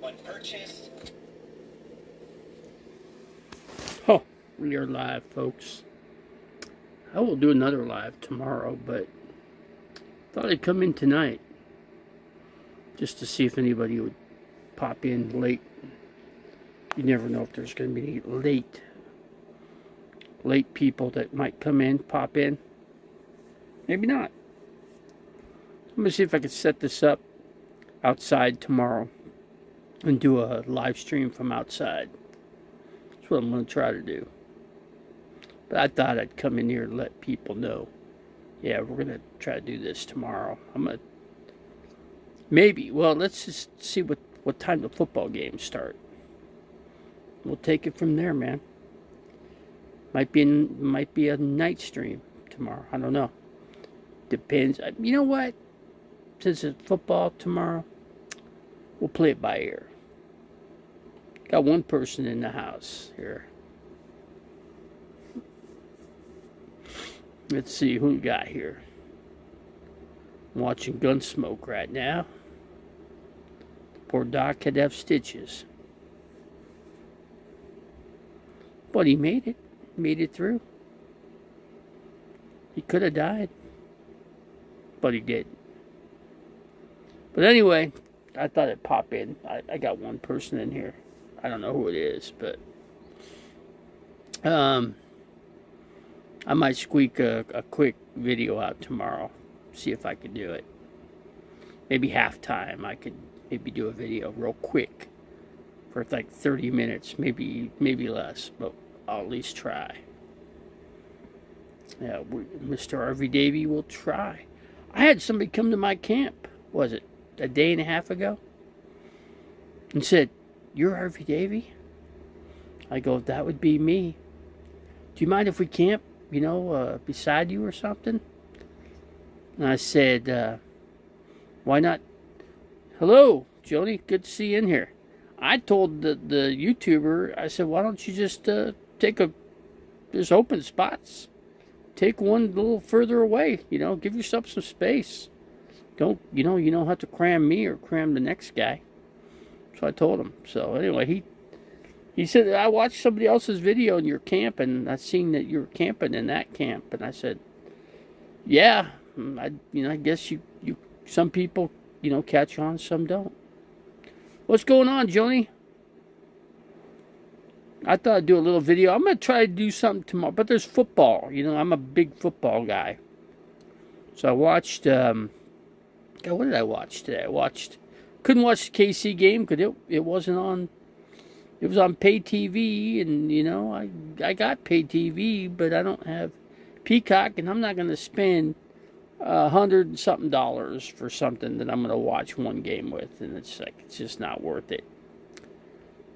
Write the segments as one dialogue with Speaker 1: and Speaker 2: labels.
Speaker 1: When purchased.
Speaker 2: Oh, we are live, folks. I will do another live tomorrow, but thought I'd come in tonight just to see if anybody would pop in late. You never know if there's going to be any late people that might come in, pop in. Maybe not. I'm going to see if I can set this up outside tomorrow and do a live stream from outside. That's what I'm going to try to do. But I thought I'd come in here and let people know. Yeah, we're going to try to do this tomorrow. I'm going to... Maybe. Well, let's just see what time the football games start. We'll take it from there, man. Might be a night stream tomorrow. I don't know. Depends. You know what? Since it's football tomorrow, we'll play it by ear. Got one person in the house here. Let's see who we got here. I'm watching Gunsmoke right now. Poor Doc could have stitches. But he made it. Made it through. He could have died. But he didn't. But anyway, I thought I'd pop in. I got one person in here. I don't know who it is, but I might squeak a quick video out tomorrow. See if I can do it. Maybe halftime. I could maybe do a video real quick for like 30 minutes, maybe less, but I'll at least try. Yeah, Mr. RV Davey will try. I had somebody come to my camp. Was it a day and a half ago? And said, "You're RV Davey?" I go, "That would be me. Do you mind if we camp, beside you or something?" And I said, "Why not?" "Hello, Joni, good to see you in here." I told the YouTuber, I said, "Why don't you just there's open spots. Take one a little further away, give yourself some space. Don't have to cram me or cram the next guy." So I told him. So anyway, he said, "I watched somebody else's video in your camp, and I seen that you were camping in that camp." And I said, "Yeah, I guess you some people, catch on, some don't." What's going on, Joni? I thought I'd do a little video. I'm going to try to do something tomorrow, but there's football. I'm a big football guy. So I watched, God, what did I watch today? Couldn't watch the KC game because it wasn't on, it was on pay TV, and, I got pay TV, but I don't have Peacock, and I'm not going to spend $100 and something for something that I'm going to watch one game with, and it's just not worth it.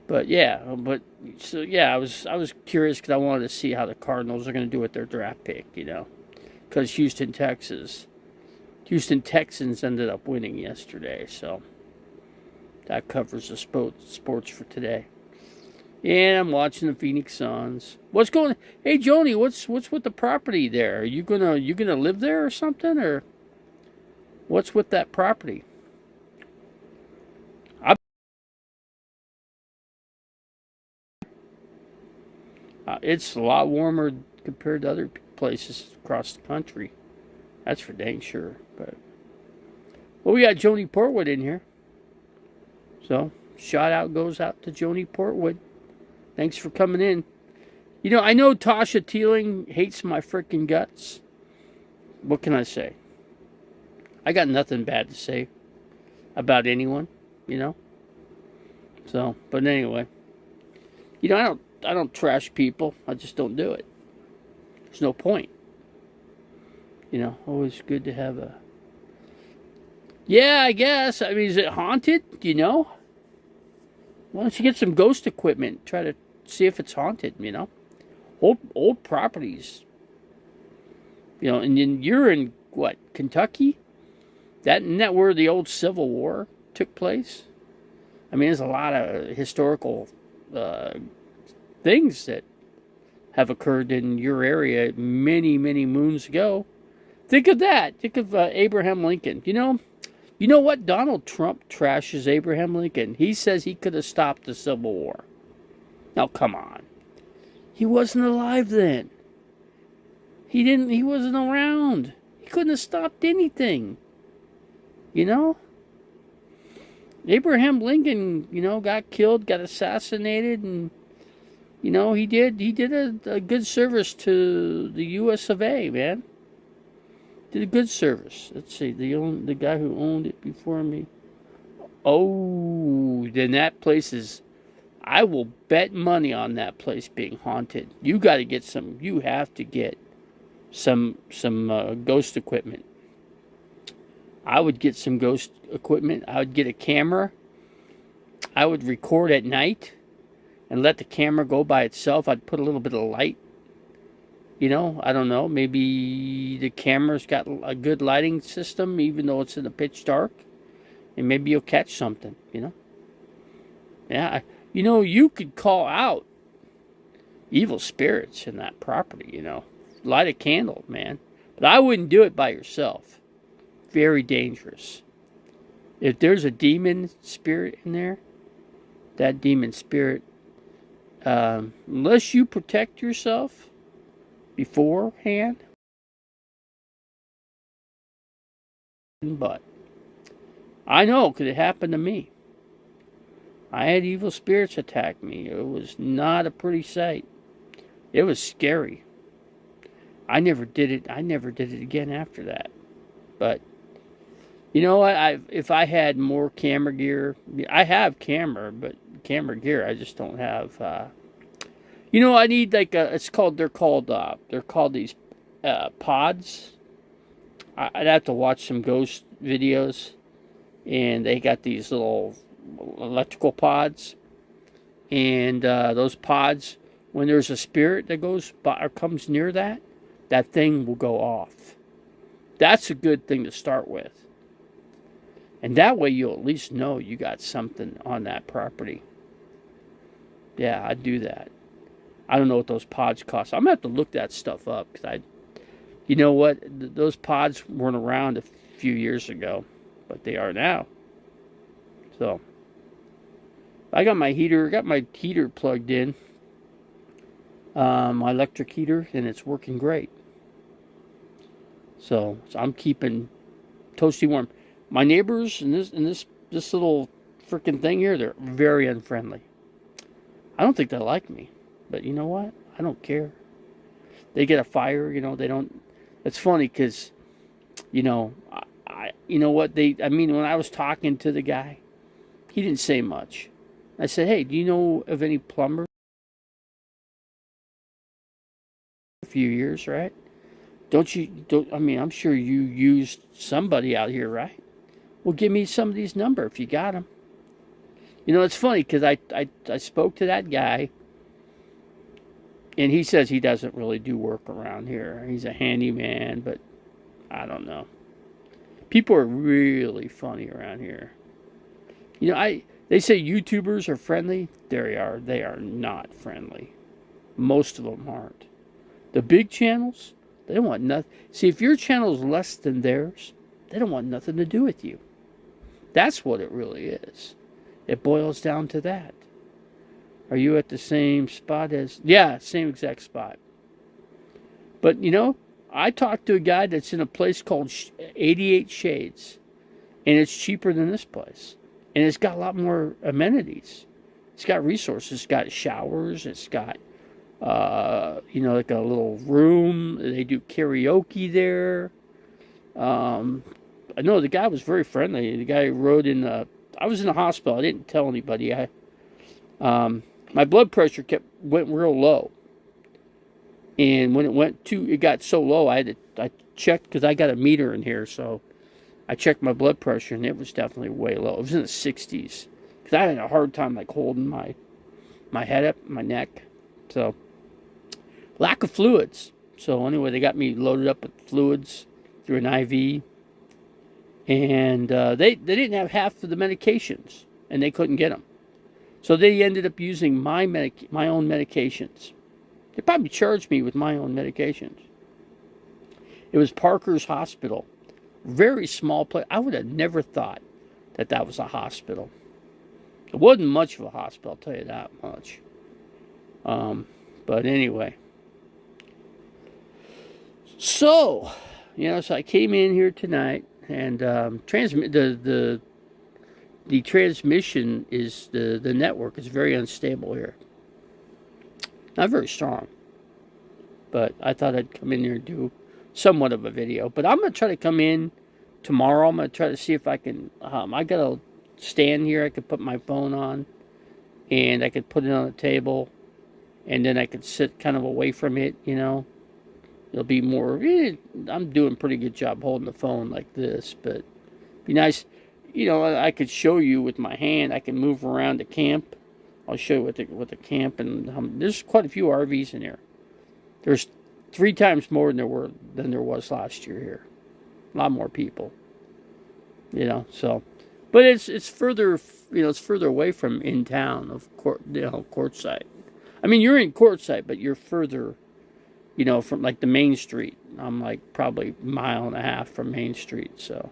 Speaker 2: But I was curious because I wanted to see how the Cardinals are going to do with their draft pick, because Houston Texans ended up winning yesterday, so that covers the sports for today. And I'm watching the Phoenix Suns. What's going on? Hey, Joni, what's with the property there? Are you gonna live there or something, or what's with that property? It's a lot warmer compared to other places across the country. That's for dang sure. But we got Joni Portwood in here, so shout out goes out to Joni Portwood. Thanks for coming in. I know Tasha Teeling hates my freaking guts. What can I say? I got nothing bad to say about anyone, So, but anyway, I don't trash people. I just don't do it. There's no point. Always good to have a... Yeah, I guess. I mean, is it haunted? Why don't you get some ghost equipment? Try to see if it's haunted, Old properties. And then you're in, what, Kentucky? Isn't that where the old Civil War took place? I mean, there's a lot of historical things that have occurred in your area many, many moons ago. Think of that. Think of Abraham Lincoln. You know what? Donald Trump trashes Abraham Lincoln. He says he could have stopped the Civil War. Now, come on. He wasn't alive then. He wasn't around. He couldn't have stopped anything. You know? Abraham Lincoln, got killed, got assassinated, and, he did a good service to the U.S. of A., man. Did a good service. Let's see, the guy who owned it before me. Oh, then that place is, I will bet money on that place being haunted. You have to get some ghost equipment. I would get some ghost equipment. I would get a camera. I would record at night and let the camera go by itself. I'd put a little bit of light. I don't know. Maybe the camera's got a good lighting system, even though it's in the pitch dark. And maybe you'll catch something, Yeah. You could call out evil spirits in that property, Light a candle, man. But I wouldn't do it by yourself. Very dangerous. If there's a demon spirit in there, that demon spirit, unless you protect yourself beforehand, but I know because it happened to me. I had evil spirits attack me. It was not a pretty sight. It was scary. I never did it again after that. But if I had more camera gear, I have camera gear. I just don't have. I need they're called these pods. I'd have to watch some ghost videos, and they got these little electrical pods, and those pods, when there's a spirit that goes by or comes near that thing will go off. That's a good thing to start with. And that way you'll at least know you got something on that property. Yeah, I'd do that. I don't know what those pods cost. I'm going to have to look that stuff up. Because you know what? Those pods weren't around a few years ago. But they are now. So, I got my heater plugged in. My electric heater. And it's working great. So I'm keeping toasty warm. My neighbors in this little freaking thing here, they're very unfriendly. I don't think they like me, but you know what? I don't care. They get a fire, they don't. It's funny because, I when I was talking to the guy, he didn't say much. I said, "Hey, do you know of any plumber?" A few years, right? I'm sure you used somebody out here, right? Well, give me somebody's number if you got them. It's funny because I spoke to that guy, and he says he doesn't really do work around here. He's a handyman, but I don't know. People are really funny around here. They say YouTubers are friendly. They are not friendly. Most of them aren't. The big channels, they don't want nothing. See, if your channel is less than theirs, they don't want nothing to do with you. That's what it really is. It boils down to that. Are you at the same spot as... Yeah, same exact spot. But, I talked to a guy that's in a place called 88 Shades. And it's cheaper than this place. And it's got a lot more amenities. It's got resources. It's got showers. It's got, like a little room. They do karaoke there. I know the guy was very friendly. The guy rode in I was in the hospital. I didn't tell anybody. My blood pressure went real low. And when it got so low, I checked because I got a meter in here, so I checked my blood pressure and it was definitely way low. It was in the 60s because I had a hard time holding my head up, my neck. So lack of fluids. So anyway, they got me loaded up with fluids through an IV, and they didn't have half of the medications, and they couldn't get them. So they ended up using my own medications. They probably charged me with my own medications. It was Parker's Hospital. Very small place. I would have never thought that that was a hospital. It wasn't much of a hospital, I'll tell you that much. But anyway. So, so I came in here tonight, and the transmission is the network is very unstable here. Not very strong. But I thought I'd come in here and do somewhat of a video. But I'm going to try to come in tomorrow. I'm going to try to see if I can... I got a stand here I could put my phone on. And I could put it on the table. And then I could sit kind of away from it, It'll be more... I'm doing a pretty good job holding the phone like this. But it'd be nice... I could show you with my hand. I can move around the camp. I'll show you with the camp. And there's quite a few RVs in here. There's 3 times more than there was last year here. A lot more people. So, but it's further it's further away from in town of Quartzsite. I mean, you're in Quartzsite, but you're further, from like the main street. I'm like probably a mile and a half from Main Street, so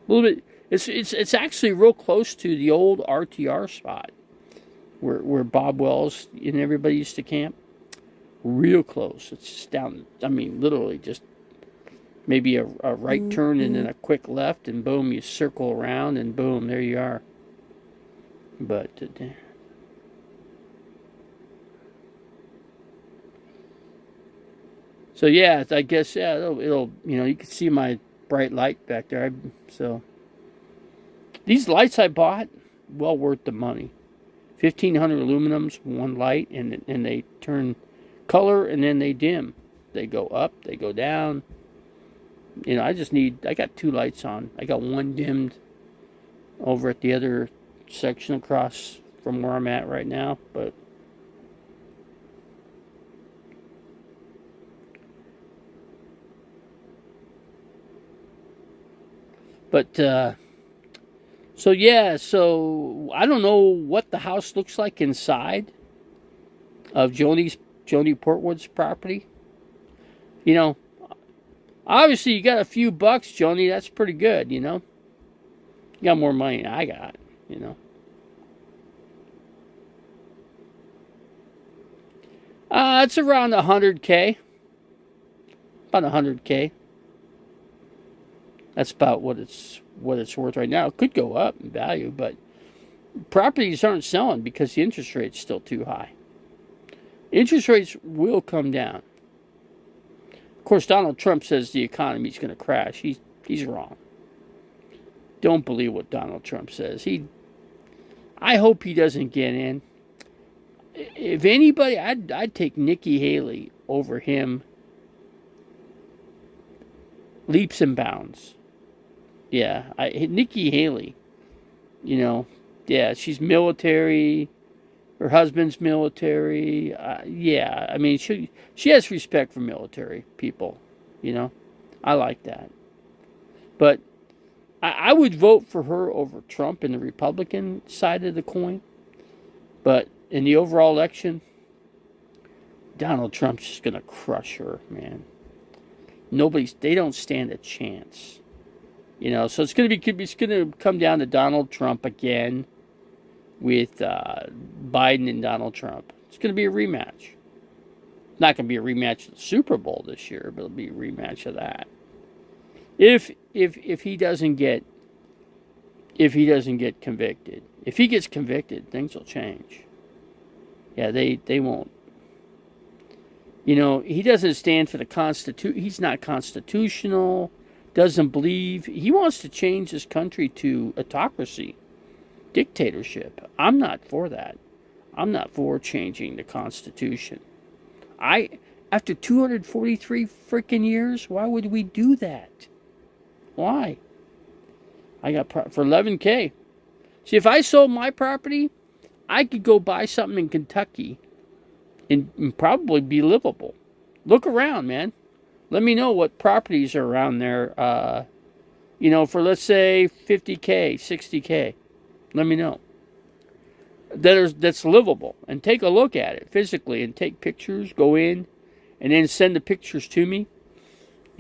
Speaker 2: a little bit. It's actually real close to the old RTR spot where Bob Wells and everybody used to camp. Real close. It's just down, literally just maybe a right turn and then a quick left, and boom, you circle around, and boom, there you are. But so yeah, I guess it'll you can see my bright light back there. So these lights I bought, well worth the money. 1,500 aluminums, one light, and they turn color, and then they dim. They go up, they go down. I got 2 lights on. I got one dimmed over at the other section across from where I'm at right now, but so I don't know what the house looks like inside of Joni Portwood's property. Obviously you got a few bucks, Joni. That's pretty good, You got more money than I got, It's around 100K. About 100K. That's about what it's worth right now. It could go up in value, but properties aren't selling because the interest rate's still too high. Interest rates will come down. Of course, Donald Trump says the economy's going to crash. He's wrong. Don't believe what Donald Trump says. I hope he doesn't get in. If anybody, I'd take Nikki Haley over him. Leaps and bounds. Yeah, Nikki Haley. Yeah, she's military. Her husband's military. Yeah, she has respect for military people. I like that. But I would vote for her over Trump in the Republican side of the coin. But in the overall election, Donald Trump's just going to crush her, man. They don't stand a chance. So it's going to come down to Donald Trump again with Biden and Donald Trump. It's going to be a rematch. Not going to be a rematch of the Super Bowl this year, but it'll be a rematch of that. If he doesn't get convicted. If he gets convicted, things will change. Yeah, they won't. He doesn't stand for the Constitution. He's not constitutional. Doesn't believe. He wants to change this country to autocracy, dictatorship. I'm not for that. I'm not for changing the Constitution. After 243 freaking years, why would we do that? Why? I got for 11K. See, if I sold my property, I could go buy something in Kentucky and probably be livable. Look around, man. Let me know what properties are around there, for, let's say, 50K, 60K. Let me know. That's livable. And take a look at it physically and take pictures, go in, and then send the pictures to me.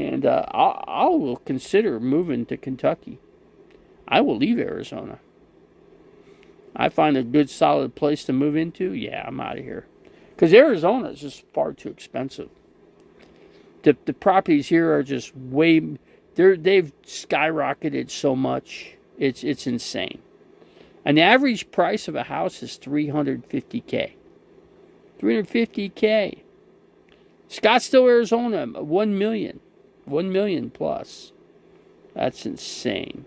Speaker 2: And I will consider moving to Kentucky. I will leave Arizona. I find a good, solid place to move into. Yeah, I'm out of here. Because Arizona is just far too expensive. The properties here are just they've skyrocketed so much. It's insane. An average price of a house is $350K. $350K. Scottsdale, Arizona, 1 million. 1 million plus. That's insane.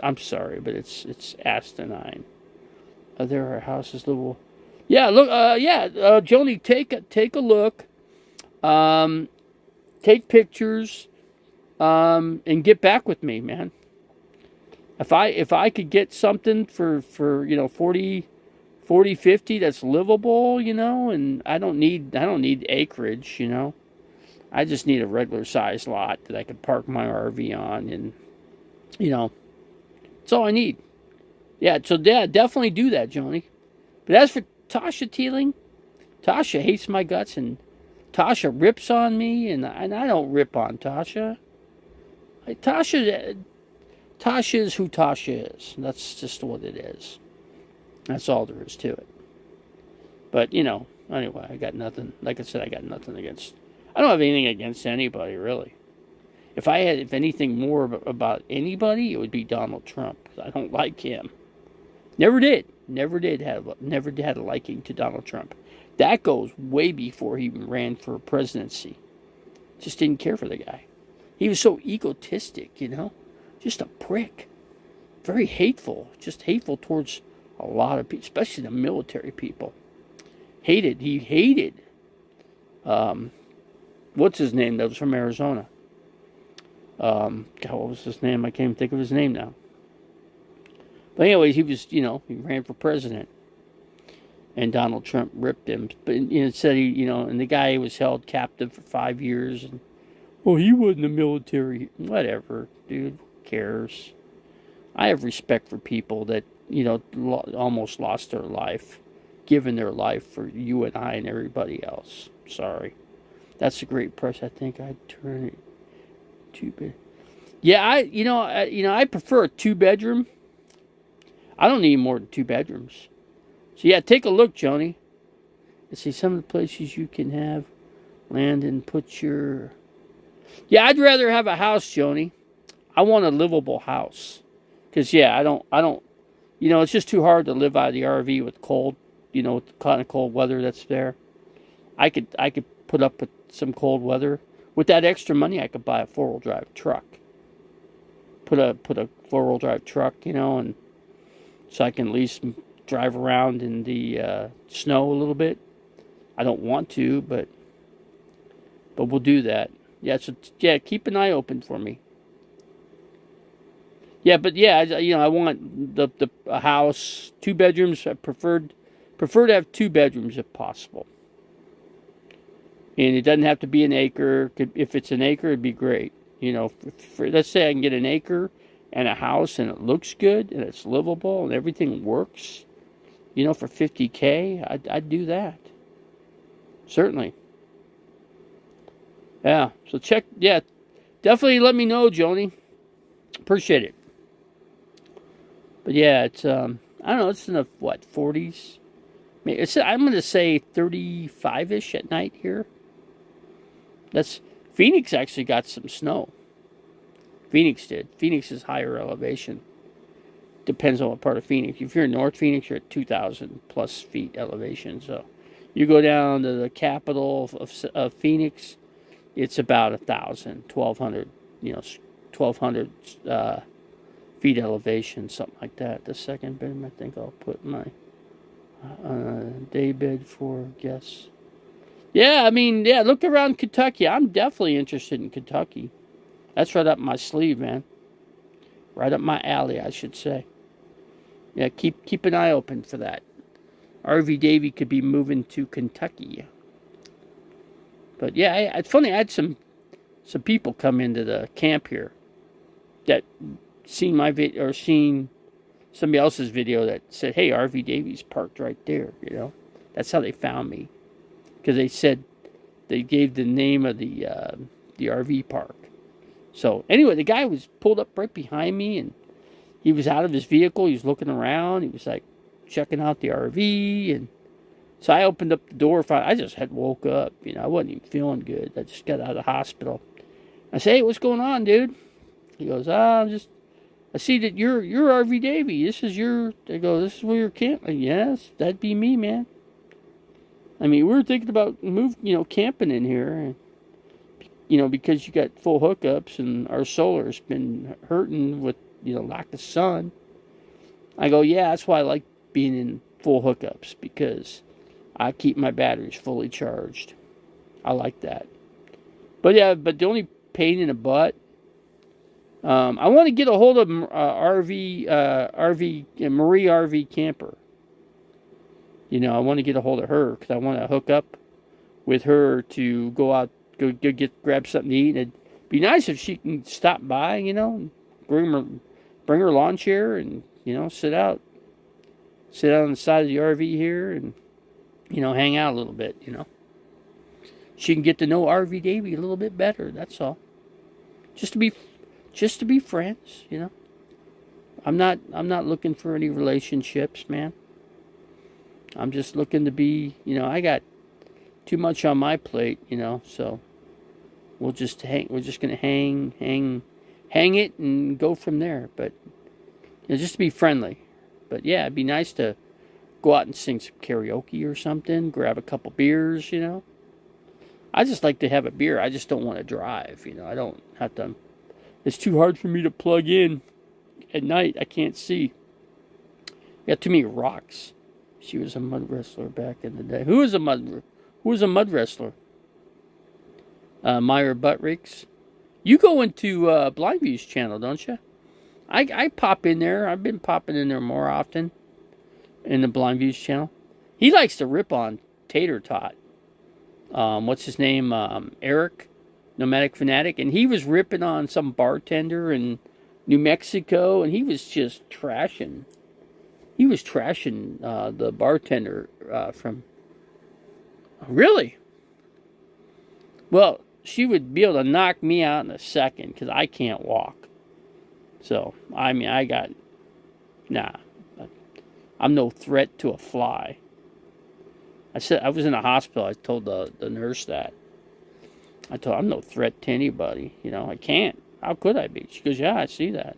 Speaker 2: I'm sorry, but it's asinine. There are houses livable. Yeah, look. Joni, take a look. Take pictures. And get back with me, man. If I could get something for 40, 50 that's livable, and I don't need acreage, I just need a regular sized lot that I could park my RV on, and that's all I need. Yeah, so yeah, definitely do that, Joni. But as for Tasha Teeling, Tasha hates my guts, and Tasha rips on me, and I don't rip on Tasha. Tasha is who Tasha is. That's just what it is. That's all there is to it. But, anyway, I got nothing. Like I said, I got nothing against. I don't have anything against anybody, really. If I had, if anything more about anybody, it would be Donald Trump. I don't like him. Never did. Never had a liking to Donald Trump. That goes way before he even ran for presidency. Just didn't care for the guy. He was so egotistic, just a prick. Very hateful. Just hateful towards a lot of people, especially the military people. He hated, what's his name that was from Arizona? God, what was his name? I can't even think of his name now. But anyways, he was, he ran for president. And Donald Trump ripped him. But, said he, and the guy was held captive for 5 years. And, he wasn't in the military. Whatever, dude. Who cares? I have respect for people that, almost lost their life, given their life for you and I and everybody else. Sorry. That's a great price. I think I'd turn it 2 bed. Yeah, I prefer a 2-bedroom. I don't need more than 2 bedrooms. So yeah, take a look, Joni. Let's see some of the places you can have land and put your. Yeah, I'd rather have a house, Joni. I want a livable house, because I don't. It's just too hard to live out of the RV with cold. With the kind of cold weather that's there. I could put up with some cold weather. With that extra money, I could buy a 4-wheel drive truck. Put a 4-wheel drive truck, and so I can at least drive around in the snow a little bit. I don't want to, but we'll do that. Yeah, so keep an eye open for me. Yeah, but I want a house, 2 bedrooms. I prefer to have 2 bedrooms if possible. And it doesn't have to be an acre. If it's an acre, it'd be great. Let's say I can get an acre and a house, and it looks good, and it's livable, and everything works. For $50K, I'd do that. Certainly. Yeah. So check. Yeah, definitely let me know, Joni. Appreciate it. But yeah, it's I don't know. It's in the 40s. I'm going to say 35ish at night here. Phoenix actually got some snow. Phoenix did. Phoenix is higher elevation. Depends on what part of Phoenix. If you're in North Phoenix, you're at 2,000 plus feet elevation. So you go down to the capital of Phoenix, it's about 1,000, 1,200, 1,200 feet elevation, something like that. The second bedroom, I think I'll put my day bed for guests. Yeah, look around Kentucky. I'm definitely interested in Kentucky. That's right up my sleeve, man. Right up my alley, I should say. Yeah, keep an eye open for that. RV Davey could be moving to Kentucky. But yeah, it's funny. I had some people come into the camp here that seen my video or seen somebody else's video that said, "Hey, RV Davey's parked right there." That's how they found me, because they said they gave the name of the RV park. So anyway, the guy was pulled up right behind me, and he was out of his vehicle. He was looking around. He was like checking out the RV, and so I opened up the door. I just had woke up. I wasn't even feeling good. I just got out of the hospital. I say, "Hey, what's going on, dude?" He goes, I see that you're RV Davy. This is your." I go, "This is where you're camping." Yes, that'd be me, man. I mean, we were thinking about camping in here, because you got full hookups, and our solar's been hurting with lack of sun. I go, "Yeah, that's why I like being in full hookups, because I keep my batteries fully charged. I like that." But yeah, the only pain in the butt, I want to get a hold of Marie RV Camper. I want to get a hold of her, because I want to hook up with her to go out, grab something to eat. And it'd be nice if she can stop by, and bring her lawn chair and sit out on the side of the RV here, and hang out a little bit. She can get to know RV Davy a little bit better. That's all. Just to be friends. I'm not looking for any relationships, man. I'm just looking to be. I got too much on my plate. So we'll just hang. We're just gonna hang it and go from there. But just to be friendly. But yeah, it'd be nice to go out and sing some karaoke or something. Grab a couple beers. I just like to have a beer. I just don't want to drive. I don't have to. It's too hard for me to plug in at night. I can't see. Got too many rocks. She was a mud wrestler back in the day. Who was a mud wrestler? Myra Buttricks. You go into Blindview's channel, don't you? I pop in there. I've been popping in there more often in the Blindview's channel. He likes to rip on Tater Tot. What's his name? Eric, Nomadic Fanatic. And he was ripping on some bartender in New Mexico, and he was just trashing. He was trashing the bartender from... Really? Well, she would be able to knock me out in a second, because I can't walk. So, I mean, I'm no threat to a fly. I said, I was in a hospital. I told the nurse that. I told her, I'm no threat to anybody. I can't. How could I be? She goes, yeah, I see that.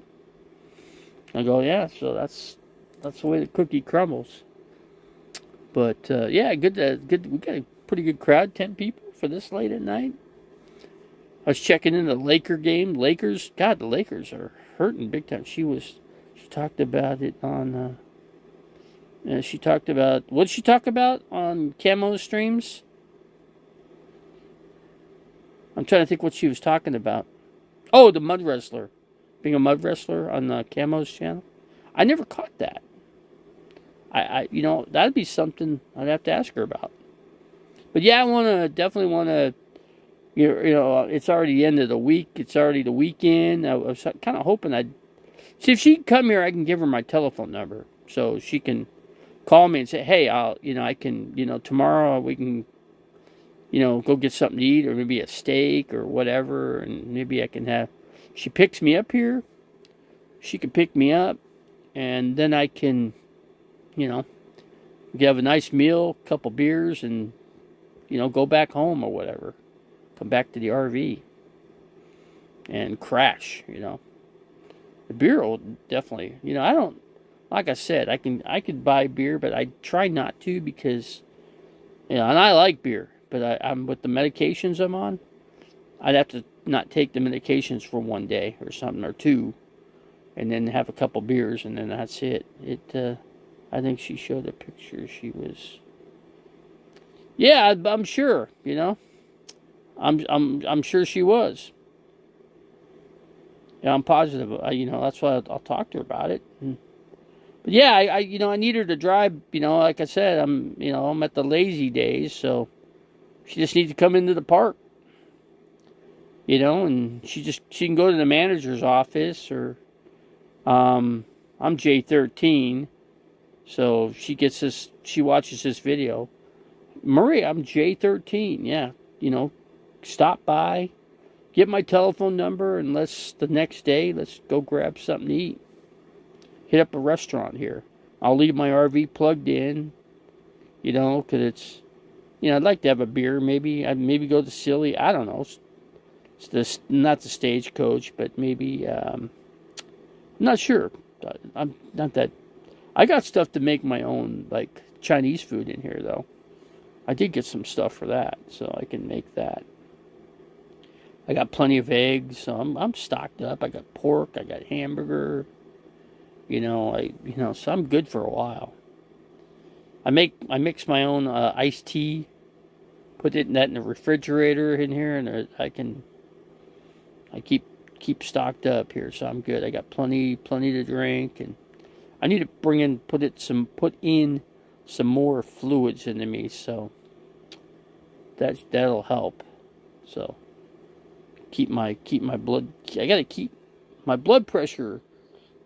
Speaker 2: I go, yeah, so that's the way the cookie crumbles. But, yeah, good. We got a pretty good crowd, 10 people for this late at night. I was checking in the Laker game. Lakers, God, the Lakers are hurting big time. She talked about it on... she talked about... What did she talk about on Camo streams? I'm trying to think what she was talking about. Oh, the mud wrestler. Being a mud wrestler on Camo's channel. I never caught that. I that'd be something I'd have to ask her about. But yeah, I definitely want to... it's already the end of the week. It's already the weekend. I was kind of hoping I'd... See, if she can come here, I can give her my telephone number. So she can... call me and say, hey, I can, tomorrow we can, go get something to eat, or maybe a steak or whatever, and maybe I can have, she picks me up here, she can pick me up, and then I can, we can have a nice meal, a couple beers, and, go back home or whatever, come back to the RV, and crash, The beer will definitely, I don't, like I said, I could buy beer, but I try not to, because, and I like beer, but I'm with the medications I'm on, I'd have to not take the medications for one day or something, or two, and then have a couple beers, and then that's it. I think she showed a picture. She was, yeah, I'm sure, I'm sure she was. Yeah, I'm positive. That's why I'll talk to her about it. But yeah, I need her to drive, like I said, I'm at the lazy days, so she just needs to come into the park, and she can go to the manager's office, or, I'm J13, so she watches this video. Marie, I'm J13, yeah, stop by, get my telephone number, and the next day, let's go grab something to eat. Hit up a restaurant here. I'll leave my RV plugged in, because it's, I'd like to have a beer, maybe. I'd maybe go to Silly. I don't know. It's not the Stagecoach, but maybe, I'm not sure. I'm not that. I got stuff to make my own, like Chinese food in here, though. I did get some stuff for that, so I can make that. I got plenty of eggs, so I'm stocked up. I got pork, I got hamburger, so I'm good for a while. I mix my own iced tea, put that in the refrigerator in here, and I keep stocked up here, so I'm good. I got plenty to drink, and I need to put in some more fluids into me, so that'll help. So keep my blood. I gotta keep my blood pressure.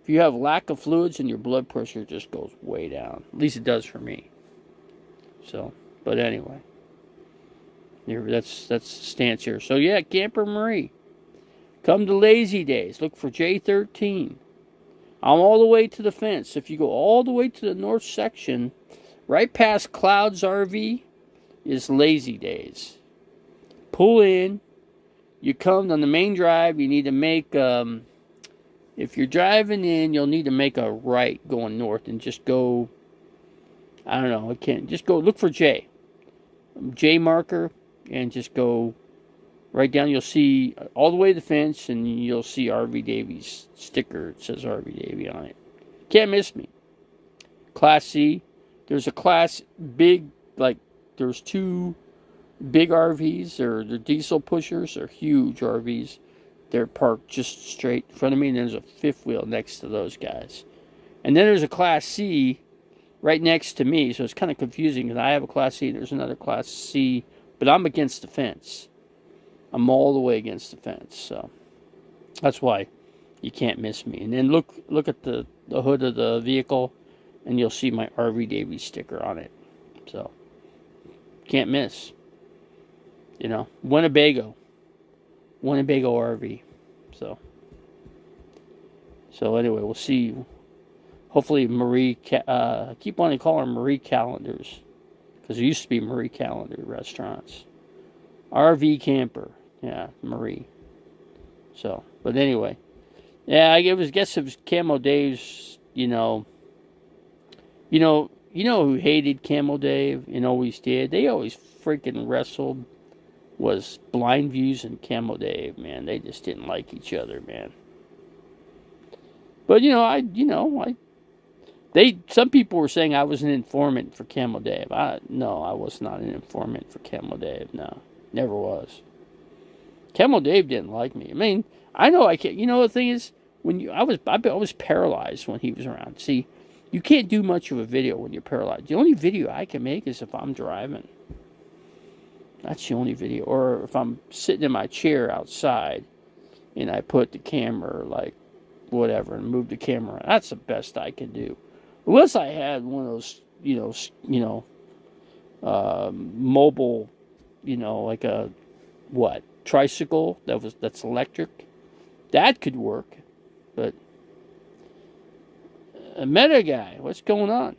Speaker 2: If you have lack of fluids, and your blood pressure just goes way down. At least it does for me. So, but anyway, that's the stance here. So yeah, Camper Marie, come to Lazy Days. Look for J13. I'm all the way to the fence. If you go all the way to the north section, right past Clouds RV, is Lazy Days. Pull in. You come on the main drive. You need to make, if you're driving in, you'll need to make a right going north and just go, I don't know, just go look for J marker, and just go right down. You'll see all the way to the fence, and you'll see RV Davy's sticker. It says RV Davy on it. Can't miss me. Class C. There's a class big, there's two big RVs. They're diesel pushers. They're huge RVs. They're parked just straight in front of me, and there's a fifth wheel next to those guys. And then there's a Class C right next to me, so it's kind of confusing, because I have a Class C, there's another Class C, but I'm against the fence. I'm all the way against the fence, so that's why you can't miss me. And then look at the hood of the vehicle, and you'll see my RV Davy sticker on it. So can't miss. Winnebago RV. So anyway, we'll see. Hopefully Marie, I keep wanting to call her Marie Callender's, because it used to be Marie Callender Restaurants. RV Camper. Yeah, Marie. So, but anyway. Yeah, I guess it was Camo Dave's, who hated Camo Dave and always did. They always freaking wrestled, was Blind Views and Camo Dave, man. They just didn't like each other, man. But, some people were saying I was an informant for Camo Dave. No, I was not an informant for Camo Dave. No, never was. Camo Dave didn't like me. I mean, I know I can't. The thing is, I was paralyzed when he was around. See, you can't do much of a video when you're paralyzed. The only video I can make is if I'm driving. That's the only video. Or if I'm sitting in my chair outside, and I put the camera, whatever, and move the camera. That's the best I can do. Unless I had one of those, mobile, like a, tricycle that's electric. That could work. But, Meta Guy, what's going on?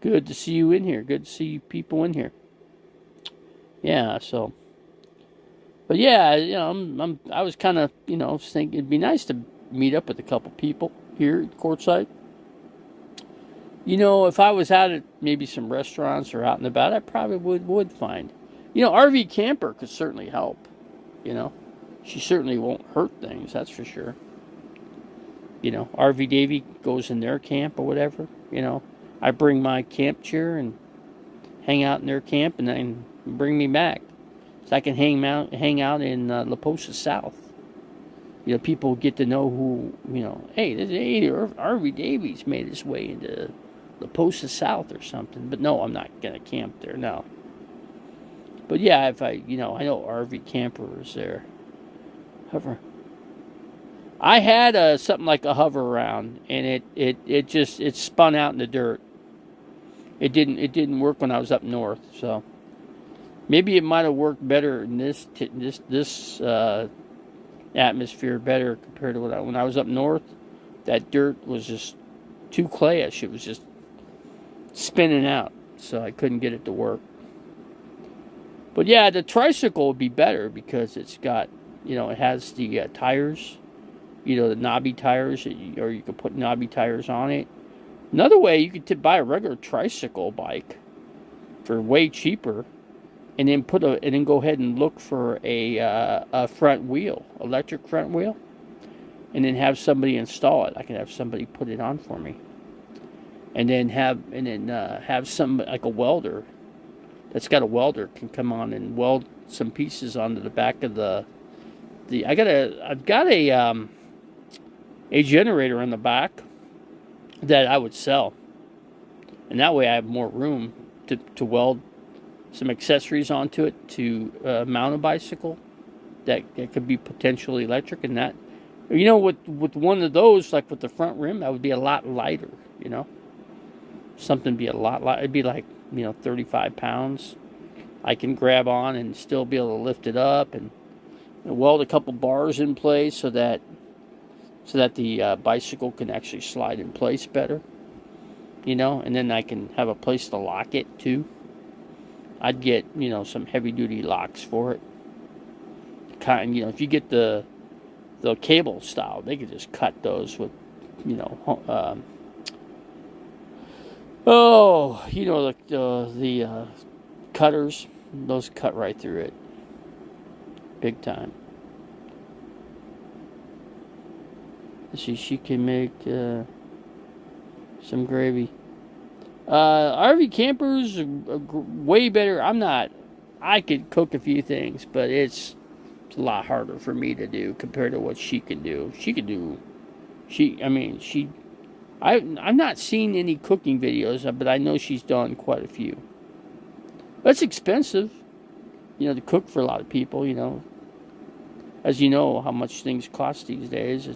Speaker 2: Good to see you in here. Good to see people in here. Yeah, so. But yeah, I was kind of, thinking it'd be nice to meet up with a couple people here at Courtside. If I was out at maybe some restaurants or out and about, I probably would find. RV Camper could certainly help. She certainly won't hurt things, that's for sure. RV Davy goes in their camp or whatever. I bring my camp chair and hang out in their camp, and then bring me back. So I can hang out in La Posa South. People get to know who, hey, RV Davies made his way into La Posa South or something. But no, I'm not going to camp there, no. But yeah, if I know RV Camper is there. Hover. I had something like a hover around, and it spun out in the dirt. It didn't work when I was up north, so. Maybe it might have worked better in this atmosphere better compared to when I was up north. That dirt was just too clayish. It was just spinning out, so I couldn't get it to work. But yeah, the tricycle would be better because it's got, it has the tires, the knobby tires, or you could put knobby tires on it. Another way, you could buy a regular tricycle bike for way cheaper, and then go ahead and look for a front wheel, electric front wheel, and then have somebody install it. I can have somebody put it on for me, and then have some, like a welder that's got a welder can come on and weld some pieces onto the back of the. I've got a generator on the back that I would sell, and that way I have more room to weld some accessories onto it to mount a bicycle that could be potentially electric. And that, with one of those, like with the front rim, that would be a lot lighter. Something be a lot lighter. It'd be like 35 pounds. I can grab on and still be able to lift it up and weld a couple bars in place so that the bicycle can actually slide in place better. And then I can have a place to lock it too. I'd get some heavy duty locks for it. If you get the cable style, they could just cut those with the cutters. Those cut right through it, big time. Let's see, she can make some gravy. RV campers are way better. I could cook a few things, but it's a lot harder for me to do compared to what she can do. I've not seen any cooking videos, but I know she's done quite a few. That's expensive, to cook for a lot of people, As you know, how much things cost these days.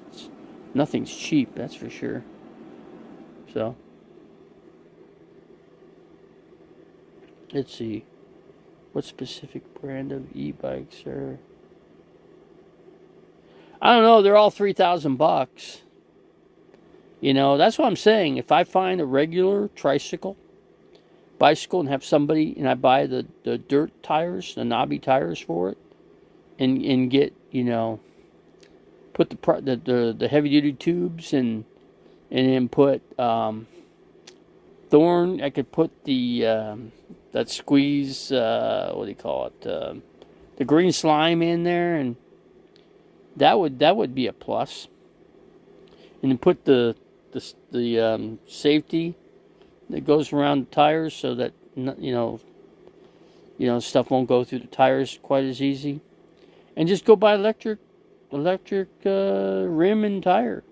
Speaker 2: Nothing's cheap, that's for sure. So, let's see. What specific brand of e-bikes are... I don't know, they're all $3,000. That's what I'm saying. If I find a regular bicycle and have somebody, and I buy the dirt tires, the knobby tires for it, and get, put the heavy duty tubes and then put Thorn. I could put the that squeeze, what do you call it, the green slime in there, and that would be a plus. And then put the safety that goes around the tires so that stuff won't go through the tires quite as easy, and just go buy electric rim and tire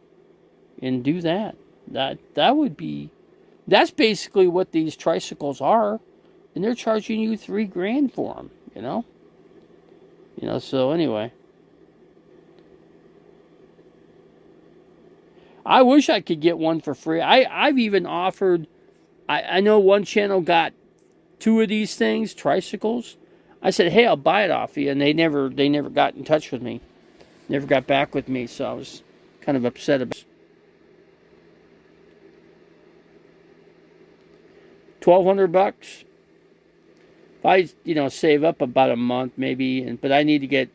Speaker 2: and do that. That's basically what these tricycles are, and they're charging you $3,000 for them. So anyway, I wish I could get one for free. I've even offered. I know one channel got 2 of these things, tricycles. I said, hey, I'll buy it off you, and they never got in touch with me. Never got back with me, so I was kind of upset about it. $1,200. If I, save up about a month maybe, but I need to get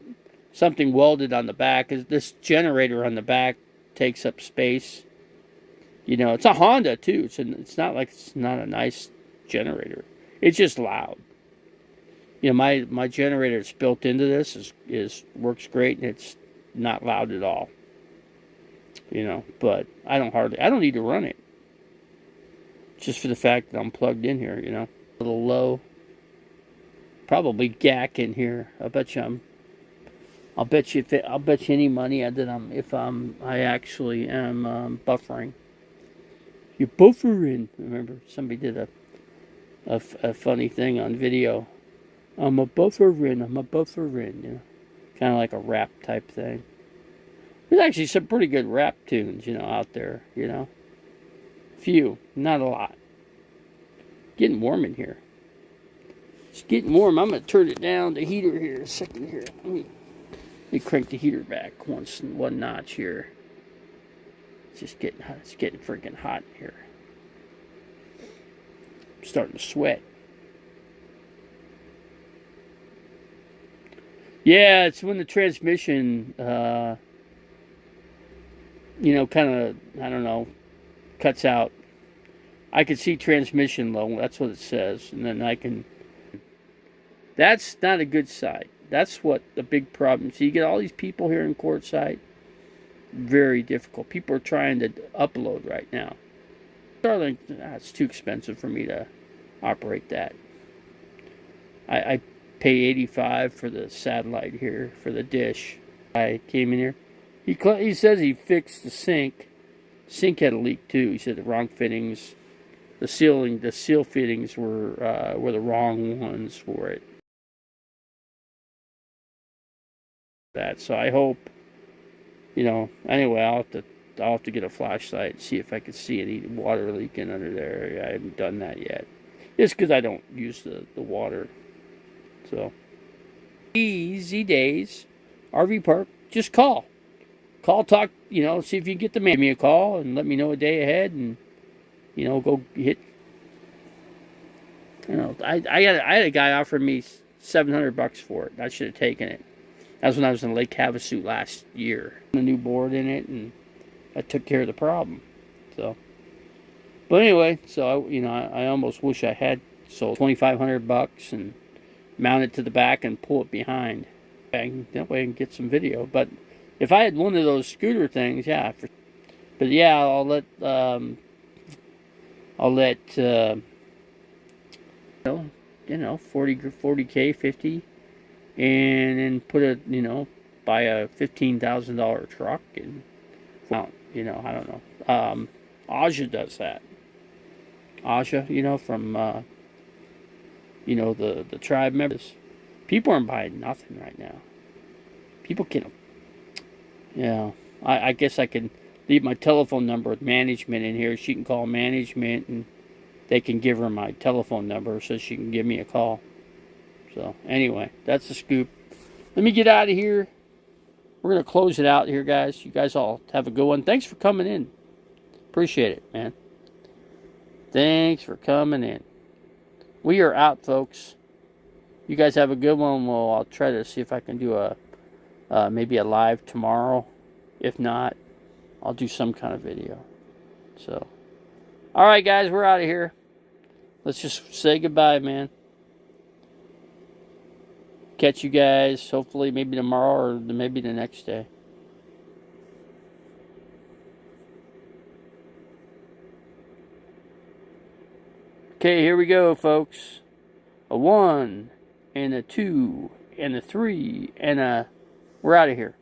Speaker 2: something welded on the back, because this generator on the back takes up space. It's a Honda too. It's not like it's not a nice generator. It's just loud. My generator that's built into this works great, and it's not loud at all. But I don't need to run it. Just for the fact that I'm plugged in here, A little low. Probably gack in here. I'll bet you any money that I actually am buffering. You're buffering. Remember, somebody did a funny thing on video. I'm a buffering. Kind of like a rap type thing. There's actually some pretty good rap tunes, out there. Few, not a lot. Getting warm in here. It's getting warm. I'm going to turn it down, the heater here, a second here. Let me crank the heater back one notch here. It's just getting hot. It's getting freaking hot here. I'm starting to sweat. Yeah, it's when the transmission, you know, kind of, I don't know, cuts out. I can see transmission low. That's what it says. And then I can... That's not a good side. That's what the big problem. So you get all these people here in Quartzsite. Very difficult. People are trying to upload right now. Starlink, it's too expensive for me to operate that. I pay $85 for the satellite here, for the dish. I came in here. He says he fixed the sink. Sink had a leak too. He said the wrong fittings. The seal fittings were the wrong ones for it. So I hope, you know. Anyway, I'll have to get a flashlight and see if I can see any water leaking under there. I haven't done that yet. It's because I don't use the water. So easy days. RV park. Just call, talk. You know, see if you can get the man. Give me a call and let me know a day ahead, and you know, go hit. You know, I had a guy offer me $700 for it. I should have taken it. That was when I was in Lake Havasu last year. A new board in it, and I took care of the problem. So, but anyway, so I almost wish I had sold $2,500 and mount it to the back and pull it behind. That way I can get some video. But if I had one of those scooter things, yeah. But yeah, I'll let you know, 40K, 50, and then put a, you know, buy a $15,000 truck and, well, you know, I don't know. Aja does that. Aja, you know, from you know, the tribe members. People aren't buying nothing right now. People can, you know, I guess I can leave my telephone number with management in here. She can call management and they can give her my telephone number so she can give me a call. So anyway, that's the scoop. Let me get out of here. We're going to close it out here, guys. You guys all have a good one. Thanks for coming in. Appreciate it, man. Thanks for coming in. We are out, folks. You guys have a good one. Well, I'll try to see if I can do maybe a live tomorrow. If not, I'll do some kind of video. So, all right, guys, we're out of here. Let's just say goodbye, man. Catch you guys hopefully maybe tomorrow or maybe the next day. Okay, here we go, folks. A 1 and a 2 and a 3 and a... We're out of here.